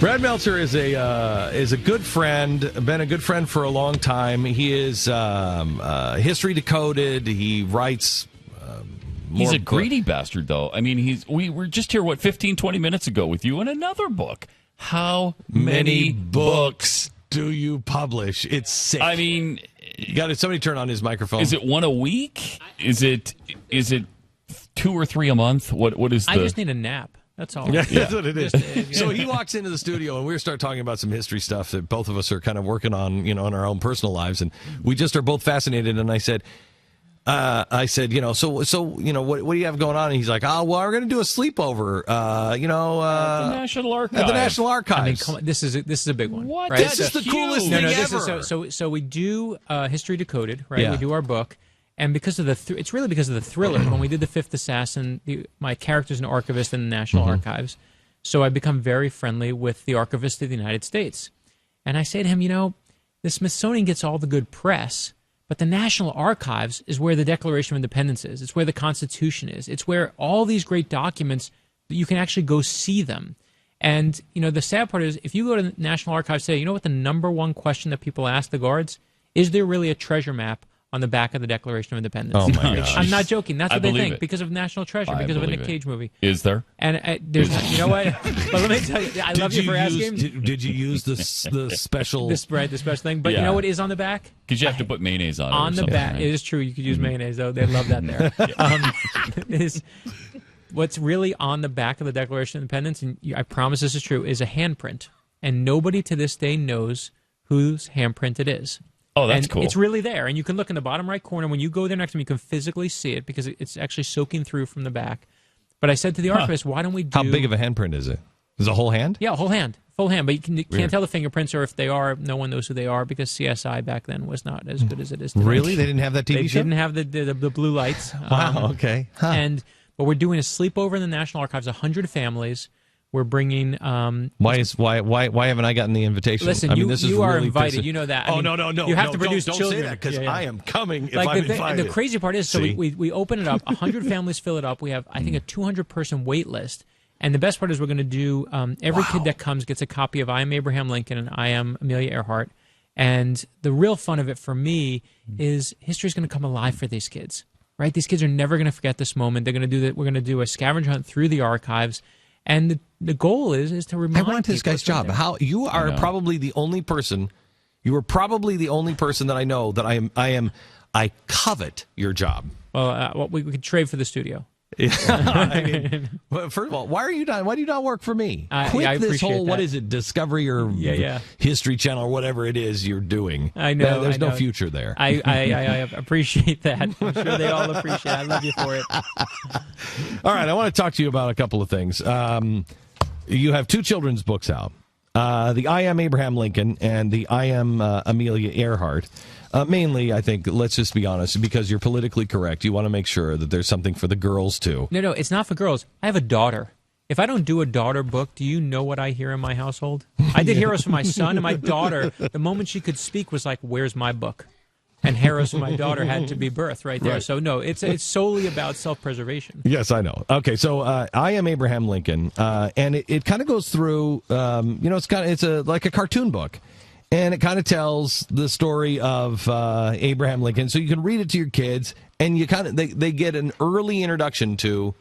Brad Meltzer is a good friend, been a good friend for a long time. He is History Decoded. He writes He's a greedy bastard, though. I mean, we were just here, 15, 20 minutes ago with you in another book. How many books do you publish? It's sick. I mean, you got somebody turn on his microphone. Is it one a week? Is it 2 or 3 a month? What is the... I just need a nap. That's all. Yeah, that's what it is. So he walks into the studio, and we start talking about some history stuff that both of us are kind of working on, in our own personal lives, and we just are both fascinated. And I said, so what do you have going on? And he's like, well, we're going to do a sleepover, at the National Archives. At the National Archives. I mean, come on, this is a big one. What? Right? This is the coolest thing ever. So we do History Decoded, right? Yeah. We do our book. And because of it's really because of the thriller. When we did The Fifth Assassin, my character's an archivist in the National Archives. So I become very friendly with the Archivist of the United States. And I say to him, the Smithsonian gets all the good press, but the National Archives is where the Declaration of Independence is. It's where the Constitution is. It's where all these great documents, you can actually go see them. And, the sad part is, if you go to the National Archives today, you know what the number one question that people ask the guards? Is there really a treasure map on the back of the Declaration of Independence? Oh, my gosh. I'm not joking. That's what they think, it. because of National Treasure, because of a Nick Cage movie. Is there? And there's, you know what? But let me tell you, I love you for asking. Did you use the special... the special thing. But you know what is on the back? Because you have to put mayonnaise on it. On the back. Right? It is true. You could use mayonnaise, though. They love that there. Is what's really on the back of the Declaration of Independence, and I promise this is true, is a handprint. And nobody to this day knows whose handprint it is. Oh, that's and cool. It's really there. And you can look in the bottom right corner. When you go there next time, you can physically see it because it's actually soaking through from the back. But I said to the archivist, why don't we do... How big of a handprint is it? Is it a whole hand? Yeah, a whole hand. Full hand. But you can't tell the fingerprints, or if they are, no one knows who they are, because CSI back then was not as good as it is today. Really? They didn't have that TV show? They didn't have the blue lights. Wow, okay. Huh. But we're doing a sleepover in the National Archives, 100 families. We're bringing... Why haven't I gotten the invitation? Listen, this is you are really invited. You know that. No. You have to produce don't children. Don't say that, because I am coming if I'm invited. The crazy part is, so we open it up, 100 families fill it up. We have, I think, a 200-person wait list. And the best part is we're going to do, every kid that comes gets a copy of I Am Abraham Lincoln and I Am Amelia Earhart. And the real fun of it for me is history is going to come alive for these kids. Right? These kids are never going to forget this moment. They're going to do that. We're going to do a scavenger hunt through the archives. And the goal is to remind. I want this guy's job. How you are probably the only person. You are probably the only person that I know that I covet your job. Well, we could trade for the studio. Well, first of all, why do you not work for me? Quit this whole, what is it, Discovery or History Channel or whatever it is you're doing. I know. There's no future there. I appreciate that. I'm sure they all appreciate it. I love you for it. All right, I want to talk to you about a couple of things. You have 2 children's books out. The I Am Abraham Lincoln and the I Am Amelia Earhart. Mainly, I think, let's just be honest, because you're politically correct. You want to make sure that there's something for the girls, too. No, it's not for girls. I have a daughter. If I don't do a daughter book, do you know what I hear in my household? I did Heroes for my son, and my daughter, the moment she could speak, was like, where's my book? And Heroes for my daughter had to be birth right there. Right. So, no, it's solely about self-preservation. Yes, I know. Okay, so I Am Abraham Lincoln, and it kind of goes through, it's like a cartoon book. And it kind of tells the story of Abraham Lincoln, so you can read it to your kids, and they get an early introduction to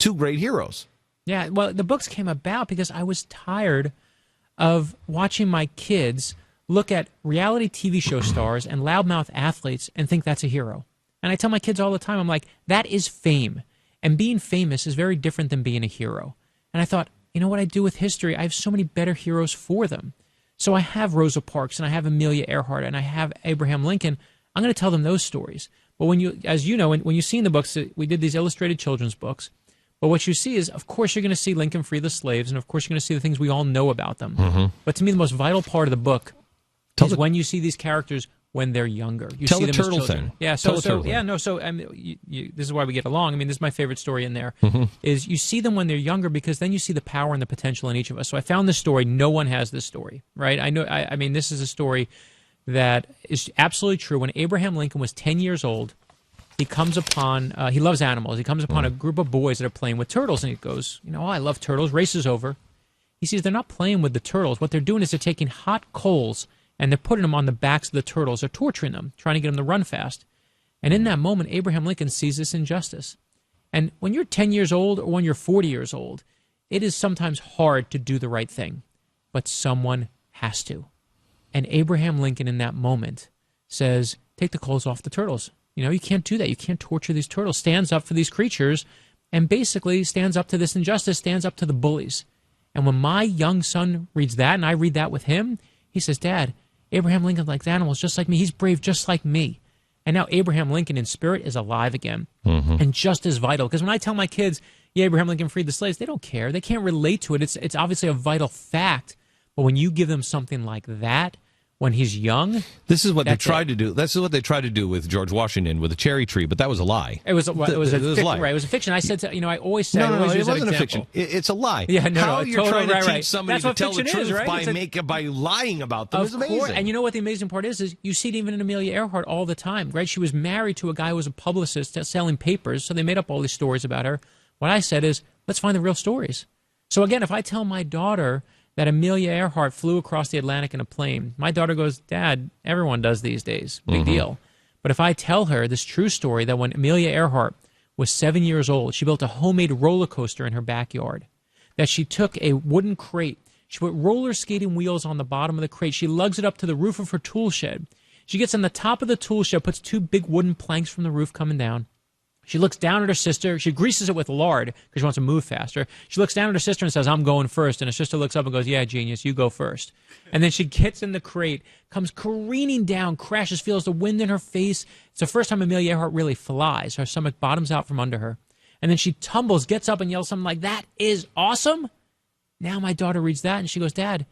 2 great heroes. Yeah, well, the books came about because I was tired of watching my kids look at reality TV show stars and loudmouth athletes and think that's a hero. And I tell my kids all the time, I'm like, that is fame. And being famous is very different than being a hero. And I thought, you know what I do with history? I have so many better heroes for them. So I have Rosa Parks, and I have Amelia Earhart, and I have Abraham Lincoln. I'm going to tell them those stories. But when you see in the books, we did these illustrated children's books. But what you see is, of course, you're going to see Lincoln free the slaves, and of course, you're going to see the things we all know about them. Mm-hmm. But to me, the most vital part of the book is when you see these characters when they're younger. You tell see the them turtle as children. thing. Yeah, this is why we get along. I mean, this is my favorite story in there. Mm-hmm. Is you see them when they're younger, because then you see the power and the potential in each of us. So I found this story. No one has this story, right? I know. I mean, this is a story that is absolutely true. When Abraham Lincoln was 10 years old, he comes upon. He loves animals. He comes upon a group of boys that are playing with turtles, and he goes, I love turtles. Race is over. he sees they're not playing with the turtles. What they're doing is they're taking hot coals and they're putting them on the backs of the turtles. They're torturing them, trying to get them to run fast. And in that moment, Abraham Lincoln sees this injustice. And when you're 10 years old or when you're 40 years old, it is sometimes hard to do the right thing, but someone has to. And Abraham Lincoln in that moment says, take the coals off the turtles. You can't do that. You can't torture these turtles. Stands up for these creatures and basically stands up to this injustice, stands up to the bullies. And when my young son reads that and I read that with him, he says, Dad, Abraham Lincoln likes animals just like me. He's brave just like me. And now Abraham Lincoln in spirit is alive again and just as vital. Because when I tell my kids, yeah, Abraham Lincoln freed the slaves, they don't care. They can't relate to it. It's obviously a vital fact. But when you give them something like that, when he's young, this is what they tried to do. This is what they tried to do with George Washington with a cherry tree, but that was a lie. It was a lie. Right, it was a fiction. I said, I always say, no, it wasn't a fiction. It's a lie. Yeah, no, how you're totally trying to teach somebody to tell the truth right? by lying about them is amazing. Course. And you know what the amazing part is you see it even in Amelia Earhart all the time, right? She was married to a guy who was a publicist selling papers, so they made up all these stories about her. What I said is, let's find the real stories. So again, if I tell my daughter that Amelia Earhart flew across the Atlantic in a plane, my daughter goes, Dad, everyone does these days. Big deal. But if I tell her this true story that when Amelia Earhart was 7 years old, she built a homemade roller coaster in her backyard, that she took a wooden crate, she put roller skating wheels on the bottom of the crate, she lugs it up to the roof of her tool shed. She gets on the top of the tool shed, puts two big wooden planks from the roof coming down. She looks down at her sister. She greases it with lard because she wants to move faster. She looks down at her sister and says, I'm going first. And her sister looks up and goes, yeah, genius, you go first. And then she gets in the crate, comes careening down, crashes, feels the wind in her face. It's the first time Amelia Earhart really flies. Her stomach bottoms out from under her. And then she tumbles, gets up and yells something like, that is awesome. Now my daughter reads that and she goes, Dad,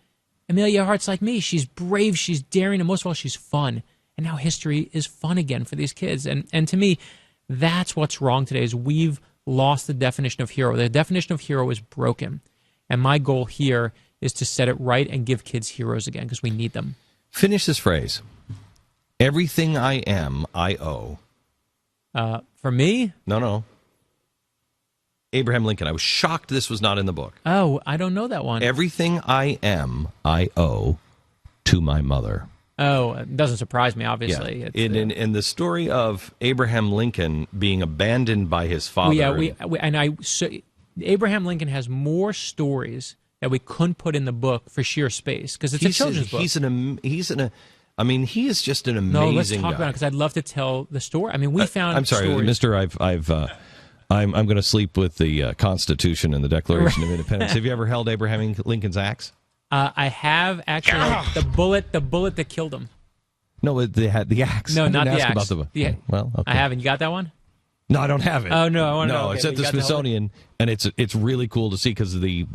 Amelia Earhart's like me. She's brave, she's daring, and most of all, she's fun. And now history is fun again for these kids. And to me, that's what's wrong today is we've lost the definition of hero. The definition of hero is broken. And my goal here is to set it right and give kids heroes again because we need them. Finish this phrase. Everything I am, I owe. For me? No. Abraham Lincoln. I was shocked this was not in the book. Oh, I don't know that one. Everything I am, I owe to my mother. Oh, it doesn't surprise me, obviously. Yeah. In the story of Abraham Lincoln being abandoned by his father. Abraham Lincoln has more stories that we couldn't put in the book for sheer space because it's a children's book. He is just an amazing guy. No, let's talk guy. About it because I'd love to tell the story. I mean, we found. I'm sorry, stories. Mister. I'm going to sleep with the Constitution and the Declaration of Independence. Have you ever held Abraham Lincoln's axe? I have actually the bullet that killed him. No, they had the axe. No, not the axe. About the, well, okay. I haven't. You got that one? No, I don't have it. Oh no, I want to know. Okay, it's at the Smithsonian, and it's really cool to see because the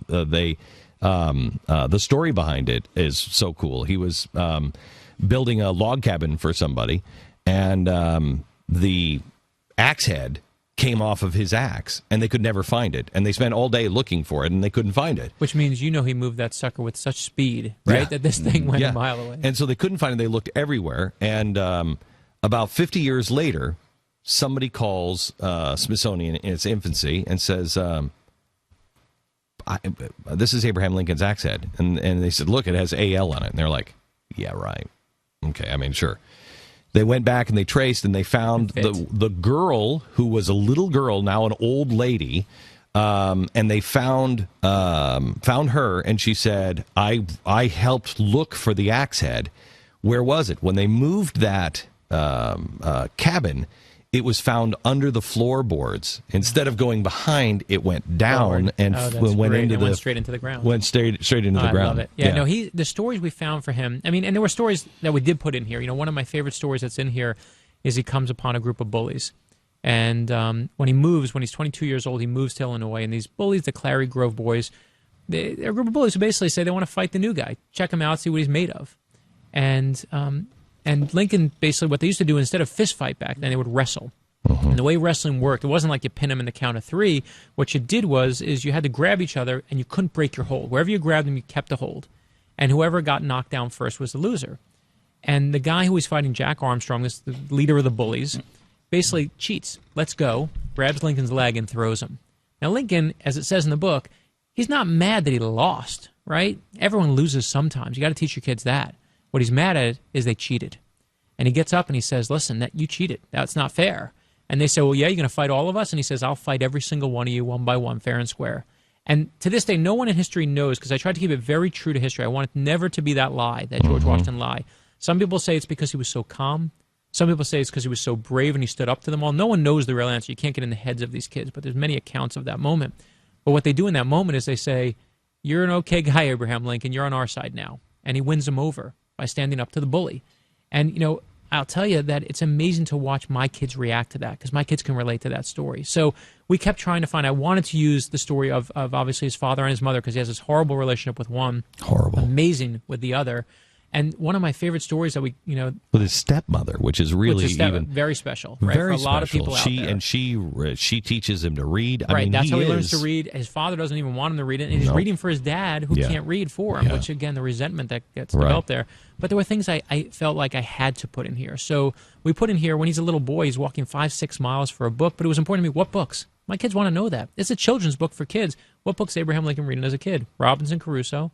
story behind it is so cool. He was building a log cabin for somebody, and the axe head came off of his axe, and they could never find it. And they spent all day looking for it, and they couldn't find it. Which means he moved that sucker with such speed, right, that this thing went a mile away. And so they couldn't find it. They looked everywhere. And about 50 years later, somebody calls Smithsonian in its infancy and says, this is Abraham Lincoln's axe head. And they said, look, it has AL on it. And they're like, yeah, right. Okay, I mean, sure. They went back and they traced and they found the girl who was a little girl, now an old lady, and they found her, and she said, I helped look for the axe head. Where was it? When they moved that cabin, it was found under the floorboards. Instead of going behind, it went down and went straight into the ground. Went straight into the ground. I love it. Yeah, no, the stories we found for him. I mean, and there were stories that we did put in here. One of my favorite stories that's in here is he comes upon a group of bullies, and when he's 22 years old, he moves to Illinois, and these bullies, the Clary Grove boys, they're a group of bullies who basically say they want to fight the new guy, check him out, see what he's made of, And Lincoln, basically what they used to do, instead of fist fight back then, they would wrestle. And the way wrestling worked, it wasn't like you pin them in the count of three. What you did is you had to grab each other, and you couldn't break your hold. Wherever you grabbed them, you kept a hold. And whoever got knocked down first was the loser. And the guy who was fighting Jack Armstrong, this the leader of the bullies, basically cheats. Let's go, grabs Lincoln's leg, and throws him. Now Lincoln, as it says in the book, he's not mad that he lost, right? Everyone loses sometimes. You got to teach your kids that. What he's mad at is they cheated. And he gets up and he says, listen, you cheated. That's not fair. And they say, well, yeah, you're going to fight all of us? And he says, I'll fight every single one of you one by one, fair and square. And to this day, no one in history knows, because I tried to keep it very true to history. I want it never to be that lie, that George Washington lie. Some people say it's because he was so calm. Some people say it's because he was so brave and he stood up to them all. No one knows the real answer. You can't get in the heads of these kids, but there's many accounts of that moment. But what they do in that moment is they say, you're an okay guy, Abraham Lincoln. You're on our side now. And he wins them over by standing up to the bully. And, I'll tell you that it's amazing to watch my kids react to that, because my kids can relate to that story. So we kept trying to find, I wanted to use the story of obviously his father and his mother, because he has this horrible relationship with one. Horrible. Amazing with the other. And one of my favorite stories that we, with his stepmother, which is really even very special, right? Very for a lot of people out there. And she teaches him to read. Right, I mean, that's how he learns to read. His father doesn't even want him to read it, and he's reading for his dad, who can't read for him. Which again, the resentment that gets developed there. But there were things I felt like I had to put in here. So we put in here, when he's a little boy, he's walking 5-6 miles for a book. But it was important to me, what books? My kids want to know that. It's a children's book for kids. What books Abraham Lincoln reading as a kid? Robinson Crusoe.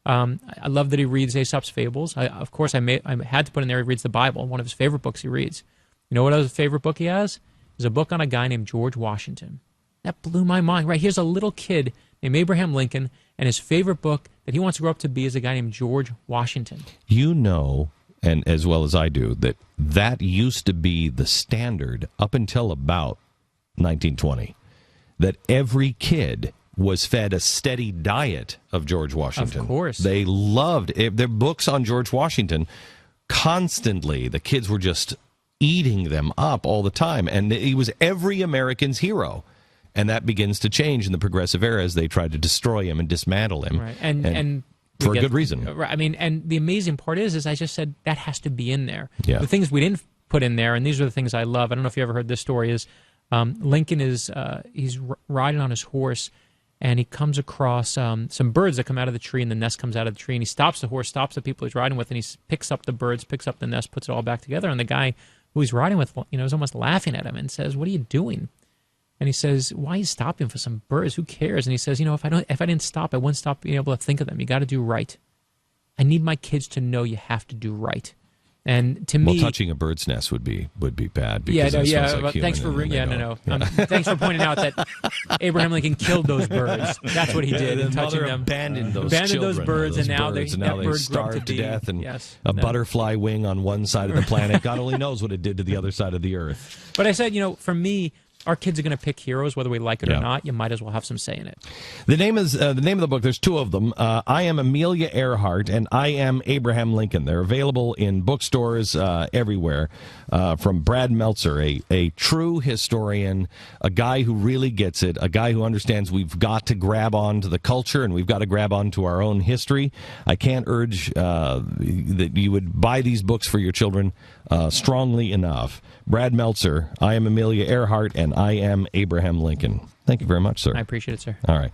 I love that he reads Aesop's Fables. Of course, I had to put in there he reads the Bible, one of his favorite books he reads. You know what other favorite book he has? There's a book on a guy named George Washington. That blew my mind. Right, here's a little kid named Abraham Lincoln, and his favorite book that he wants to grow up to be is a guy named George Washington. And as well as I do, that used to be the standard up until about 1920, that every kid was fed a steady diet of George Washington. Of course. They loved their books on George Washington constantly. The kids were just eating them up all the time. And he was every American's hero. And that begins to change in the progressive era as they try to destroy him and dismantle him. Right. And for a good reason. Right. I mean, and the amazing part is I just said that has to be in there. Yeah. The things we didn't put in there, and these are the things I love. I don't know if you ever heard this story, is Lincoln is he's riding on his horse, and he comes across some birds that come out of the tree, and the nest comes out of the tree, and he stops the horse, stops the people he's riding with, and he picks up the birds, picks up the nest, puts it all back together, and the guy who he's riding with, is almost laughing at him and says, "What are you doing?" And he says, "Why are you stopping for some birds? Who cares?" And he says, "If I didn't stop, I wouldn't stop being able to think of them. You got to do right. I need my kids to know you have to do right." And to me, touching a bird's nest would be bad. Because thanks for thanks for pointing out that Abraham Lincoln killed those birds. That's what he did. And touching mother them, abandoned those birds, and now they bird starved to death. And a butterfly wing on one side of the planet. God only knows what it did to the other side of the earth. But I said, for me, our kids are going to pick heroes, whether we like it or not. You might as well have some say in it. The name of the book. There's two of them. I Am Amelia Earhart and I Am Abraham Lincoln. They're available in bookstores everywhere. From Brad Meltzer, a true historian, a guy who really gets it, a guy who understands we've got to grab on to the culture and we've got to grab on to our own history. I can't urge that you would buy these books for your children strongly enough. Brad Meltzer, I Am Amelia Earhart, and I Am Abraham Lincoln. Thank you very much, sir. I appreciate it, sir. All right.